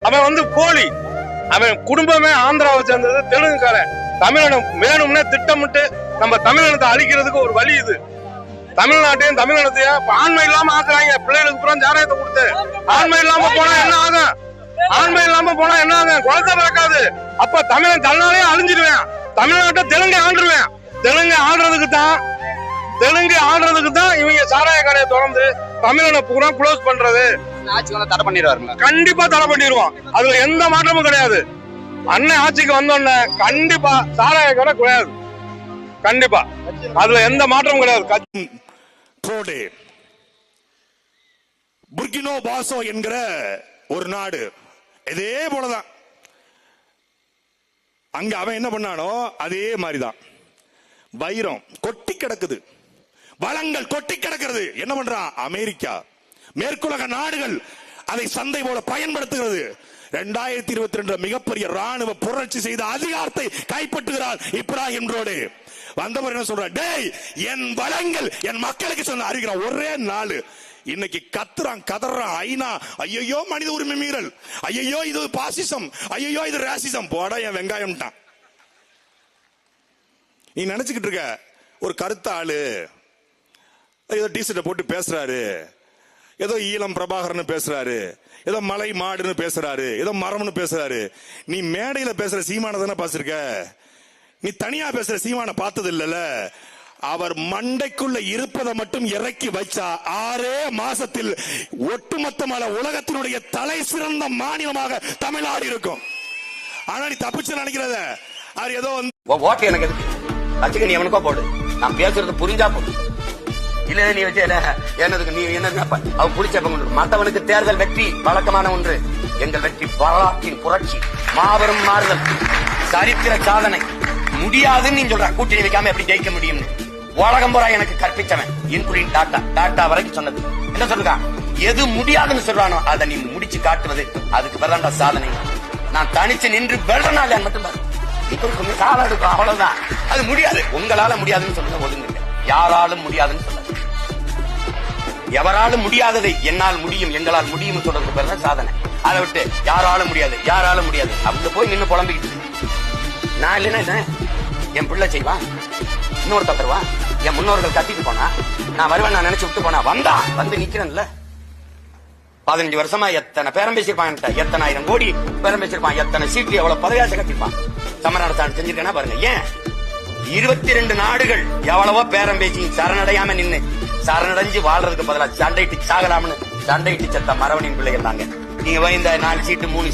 அவன் போலி. அவன் குடும்பமே ஆந்திராவை சேர்ந்தது, தெலுங்குக்காரன். தமிழனம் வேணும்னே திட்டமிட்டு நம்ம தமிழனத்தை அழிக்கிறதுக்கு ஒரு வழி இது. தமிழ்நாட்டையும் தமிழனத்தையும் ஆண்மை இல்லாம ஆக்குறாங்க. பிள்ளைகளுக்கு புறம் ஜாதகத்தை கொடுத்து ஆண்மை இல்லாம போனா என்ன ஆகும்? ஆண்மை இல்லாம போனா என்ன ஆகும்? குழந்தை பிறக்காது. அப்ப தமிழன் தன்னாலே அழிஞ்சிருவேன். தமிழ்நாட்டை தெலுங்கு ஆண்டுருவேன். தெலுங்கு ஆடுறதுக்கு தான் இவங்க சாராய கடையை திறந்து தமிழனை பூரா க்ளோஸ் பண்றது. தடை பண்ணிடுவாருங்க. கண்டிப்பா தடை பண்ணிடுவோம். அதுல எந்த மாற்றமும் கிடையாது. அண்ணன் ஆட்சிக்கு வந்தோடனே கண்டிப்பா சாராய கடை கிடையாது. கண்டிப்பா அதுல எந்த மாற்றமும் கிடையாது. புர்கினோ பாசோ என்கிற ஒரு நாடு இதே போலதான். அங்க அவன் என்ன பண்ணானோ அதே மாதிரிதான். வைரம் கொட்டி கிடக்குது, வளங்கள் கொட்டி கிடக்கிறது. என்ன பண்றான் அமெரிக்கா, மேற்குலக நாடுகள் அதை சந்தை போல பயன்படுத்துகிறது. 2022 மிகப்பெரிய ராணுவ புரட்சி செய்த அதிகாரத்தை கைப்பற்றுகிறார் இப்ராஹிம் ரோடு. வந்தவர் என்ன சொல்ற, டேய் என் வளங்கள் என் மக்களுக்கு சொன்ன அறிவிக்கிறான். ஒரே நாள் இன்னைக்கு கத்துறான், கதறான். ஐநா ஐயோ மனித உரிமை மீறல், ஐயோ இது பாசிசம், ஐயோ இது ராசிசம். போட என் வெங்காயம். நீ நினைச்சுக்கிட்டு இருக்க ஒரு கருத்த ஆளு ஏதோ டீசர்ட்டை போட்டு பேசுறாரு, ஏதோ ஈழம் பிரபாகரன் பேசுறாரு, ஏதோ மலை மாடுன்னு பேசுறாரு, ஏதோ மரம்னு பேசுறாரு. நீ மேடையில பேசுற சீமான தானே பாசிருக்க. நீ தனியா பேசுற சீமான பார்த்தது இல்லல. அவர் மண்டைக்குள்ள இருப்பதை மட்டும் இறக்கி வச்சா 6 மாசத்தில் ஒட்டுமொத்தமான உலகத்தினுடைய தலை சிறந்த மாநிலமாக தமிழ்நாடு இருக்கும். ஆனா நீ தப்பிச்சு நினைக்கிறத அவர் ஏதோ ஓட்டு எனக்கு வச்சுக்க, நீ எவனுக்கோ போடு. நான் பேசுறது புரிஞ்சா போடு. இல்ல நீ வச்சு என்னதுக்கு நீ என்ன அவன் புடிச்ச மற்றவனுக்கு தேர்தல் வெற்றி வழக்கமான ஒன்று. எங்கள் வெற்றி வரலாற்றின் புரட்சி, மாபெரும் மாறுதல், சரித்திர சாதனை. முடியாதுன்னு நீ சொல்ற, கூட்டணி வைக்காம எப்படி ஜெயிக்க முடியும்? உலகம் போறா எனக்கு கற்பிச்சவன் இன்குலின் டாட்டா வரைக்கும் சொன்னது என்ன சொல்லுங்க, எது முடியாதுன்னு சொல்றானோ அதை நீ முடிச்சு காட்டுவது, அதுக்கு பிறந்த சாதனை. நான் தனிச்சு நின்று வெள்ளனால மட்டும் பாரு, காலம் எடுக்கும், அவ்வளவுதான். அது முடியாது, உங்களால முடியாதுன்னு சொல்லுங்க, ஒதுங்க. யாராலும் முடியாதுன்னு சொல்ல, எவராலும் முடியாததை என்னால் முடியும், எங்களால் முடியும் சொல்றது பேர் தான் சாதனை. அதை விட்டு யாராலும் முடியாது அவங்க போய் நின்று புலம்பிக்கிட்டு, நான் இல்லைன்னா என் பிள்ளை செய்வான், இன்னொருத்த தருவான், என் முன்னோர்கள் கத்திட்டு போனா நான் வருவேன், நான் நினைச்சு விட்டு போனா வந்து நிக்கிறேன்ல. 15 வருஷமா எத்தனை பேரம் பேசியிருப்பான், எத்தனை ஆயிரம் கோடி பேரம் பேசியிருப்பான், எத்தனை சீட்டு எவ்வளவு பதவியாசை கட்டிருப்பான். சமரசம் செஞ்சிருக்கேன்னா பாருங்க. ஏன் 22 நாடுகள் எவ்வளவோ பேரம் பேசி சரணடையாம நின்று சரணடைஞ்சு வாழ்றதுக்கு பதிலா சண்டைட்டு சாகலாம்னு சண்டைட்டு செத்த மரவனின் பிள்ளைகள் தாங்க. நீங்க இந்த 4 சீட்டு 3